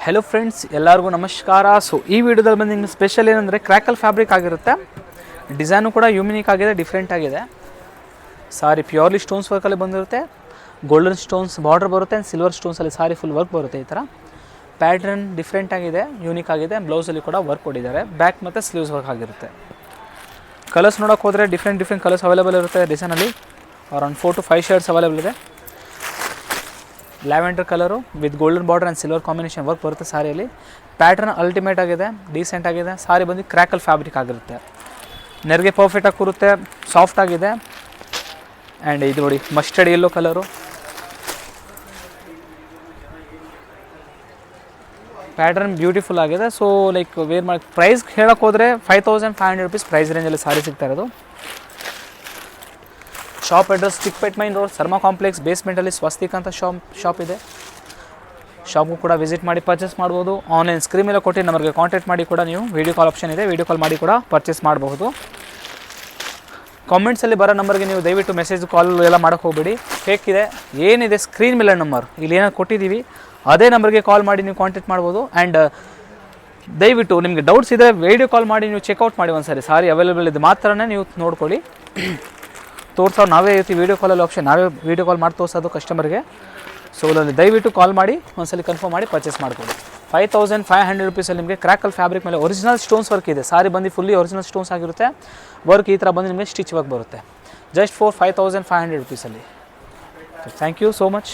Hello friends, ಎಲ್ಲರಿಗೂ ನಮಸ್ಕಾರ. So ಈ ವಿಡಿಯೋದಲ್ಲಿ ಬಂದು ನಿಮಗೆ ಸ್ಪೆಷಲ್ ಏನಂದರೆ ಕ್ರ್ಯಾಕಲ್ ಫ್ಯಾಬ್ರಿಕ್ ಆಗಿರುತ್ತೆ. ಡಿಸೈನು ಕೂಡ ಯೂನಿಕ್ ಆಗಿದೆ, ಡಿಫ್ರೆಂಟ್ ಆಗಿದೆ. ಸಾರಿ ಪ್ಯೂರ್ಲಿ ಸ್ಟೋನ್ಸ್ ವರ್ಕಲ್ಲಿ ಬಂದಿರುತ್ತೆ. ಗೋಲ್ಡನ್ ಸ್ಟೋನ್ಸ್ ಬಾರ್ಡರ್ ಬರುತ್ತೆ ಆ್ಯಂಡ್ ಸಿಲ್ವರ್ ಸ್ಟೋನ್ಸಲ್ಲಿ ಸಾರಿ ಫುಲ್ ವರ್ಕ್ ಬರುತ್ತೆ. ಈ ಥರ ಪ್ಯಾಟ್ರನ್ ಡಿಫ್ರೆಂಟ್ ಆಗಿದೆ, ಯೂನಿಕ್ ಆಗಿದೆ. ಬ್ಲೌಸಲ್ಲಿ ಕೂಡ ವರ್ಕ್ ಕೊಟ್ಟಿದ್ದಾರೆ. ಬ್ಯಾಕ್ ಮತ್ತು ಸ್ಲೀವ್ಸ್ ವರ್ಕ್ ಆಗಿರುತ್ತೆ. ಕಲರ್ಸ್ ನೋಡೋಕೆ ಹೋದರೆ ಡಿಫ್ರೆಂಟ್ ಕಲರ್ಸ್ ಅವೈಲೇಬಲ್ ಇರುತ್ತೆ. ಡಿಸೈನಲ್ಲಿ ಅರೌಂಡ್ 4 to 5 ಶೇಡ್ಸ್ ಅವೈಲೇಬಲ್ ಇದೆ. Lavender colour with golden border and silver combination work ಬರುತ್ತೆ ಸಾರಿಯಲ್ಲಿ. ಪ್ಯಾಟ್ರನ್ ಅಲ್ಟಿಮೇಟ್ ಆಗಿದೆ, ಡೀಸೆಂಟ್ ಆಗಿದೆ. ಸಾರಿ ಬಂದು ಕ್ರ್ಯಾಕಲ್ ಫ್ಯಾಬ್ರಿಕ್ ಆಗಿರುತ್ತೆ. ನೆರಿಗೆ ಪರ್ಫೆಕ್ಟಾಗಿ ಕೂರುತ್ತೆ, ಸಾಫ್ಟ್ ಆಗಿದೆ. ಆ್ಯಂಡ್ ಇದು ನೋಡಿ mustard yellow colour. Pattern beautiful ಆಗಿದೆ. ಸೊ ಲೈಕ್ ವೇರ್ ಮಾಡಿ ಪ್ರೈಸ್ ಹೇಳೋಕೆ ಹೋದರೆ 5500 rupees ಪ್ರೈಸ್ ರೇಂಜಲ್ಲಿ ಸಾರಿ ಸಿಗ್ತಾ ಇರೋದು. Shop address Chickpet main road, Sarma complex ಬೇಸ್ಮೆಂಟಲ್ಲಿ ಸ್ವಸ್ತಿಕ್ ಅಂತ ಶಾಪ್ ಇದೆ. ಶಾಪ್ಗೂ ಕೂಡ ವಿಸಿಟ್ ಮಾಡಿ ಪರ್ಚೇಸ್ ಮಾಡ್ಬೋದು. ಆನ್ಲೈನ್ ಸ್ಕ್ರೀನ್ ಮೇಲೆ ಕೊಟ್ಟು ನಮಗೆ ಕಾಂಟ್ಯಾಕ್ಟ್ ಮಾಡಿ ಕೂಡ ನೀವು ವೀಡಿಯೋ ಕಾಲ್ ಆಪ್ಷನ್ ಇದೆ, ವೀಡಿಯೋ ಕಾಲ್ ಮಾಡಿ ಕೂಡ ಪರ್ಚೇಸ್ ಮಾಡಬಹುದು. ಕಾಮೆಂಟ್ಸಲ್ಲಿ ಬರೋ ನಂಬರ್ಗೆ ನೀವು ದಯವಿಟ್ಟು ಮೆಸೇಜ್ ಕಾಲ್ ಎಲ್ಲ ಮಾಡೋಕ್ಕೆ ಹೋಗಬೇಡಿ. ಫೇಕ್ ಇದೆ. ಏನಿದೆ ಸ್ಕ್ರೀನ್ ಮೇಲೆ ನಂಬರ್ ಇಲ್ಲಿ ಏನಾದ್ರು ಕೊಟ್ಟಿದ್ದೀವಿ ಅದೇ ನಂಬರ್ಗೆ ಕಾಲ್ ಮಾಡಿ ನೀವು ಕಾಂಟ್ಯಾಕ್ಟ್ ಮಾಡ್ಬೋದು. ಆ್ಯಂಡ್ ದಯವಿಟ್ಟು ನಿಮಗೆ ಡೌಟ್ಸ್ ಇದ್ದರೆ ವೀಡಿಯೋ ಕಾಲ್ ಮಾಡಿ ನೀವು ಚೆಕ್ಔಟ್ ಮಾಡಿ ಒಂದ್ಸರಿ. ಸಾರಿ ಅವೈಲೇಬಲ್ ಇದೆ ಮಾತ್ರನೇ ನೀವು ನೋಡ್ಕೊಳ್ಳಿ. ತೋರ್ಸೋರು ನಾವೇ ಇರ್ತೀವಿ, ವೀಡಿಯೋ ಕಾಲಲ್ಲಿ ಆಪ್ಷನ್ ನಾವೇ ವೀಡಿಯೋ ಕಾಲ್ ಮಾಡಿ ತೋರಿಸೋದು ಕಸ್ಟಮರ್ಗೆ. ಸೊ ಅಲ್ಲಿ ದಯವಿಟ್ಟು ಕಾಲ್ ಮಾಡಿ ಒಂದ್ಸಲಿ ಕನ್ಫರ್ಮ್ ಮಾಡಿ ಪರ್ಚೇಸ್ ಮಾಡ್ಕೊಳ್ಳಿ. 5500 rupeesಲ್ಲಿ ನಿಮಗೆ ಕ್ರ್ಯಾಕಲ್ ಫ್ಯಾಬ್ರಿಕ್ ಮೇಲೆ ಒರಿಜಿನಲ್ ಸ್ಟೋನ್ಸ್ ವರ್ಕ್ ಇದೆ. ಸಾರಿ ಬಂದು ಫುಲ್ಲಿ ಒರಿಜಿನಲ್ ಸ್ಟೋನ್ಸ್ ಆಗಿರುತ್ತೆ. ವರ್ಕ್ ಈ ಥರ ಬಂದು ನಿಮಗೆ ಸ್ಟಿಚ್ ವರ್ಕ್ ಬರುತ್ತೆ. ಜಸ್ಟ್ ಫಾರ್ 5500 rupeesಲ್ಲಿ. Thank you so much.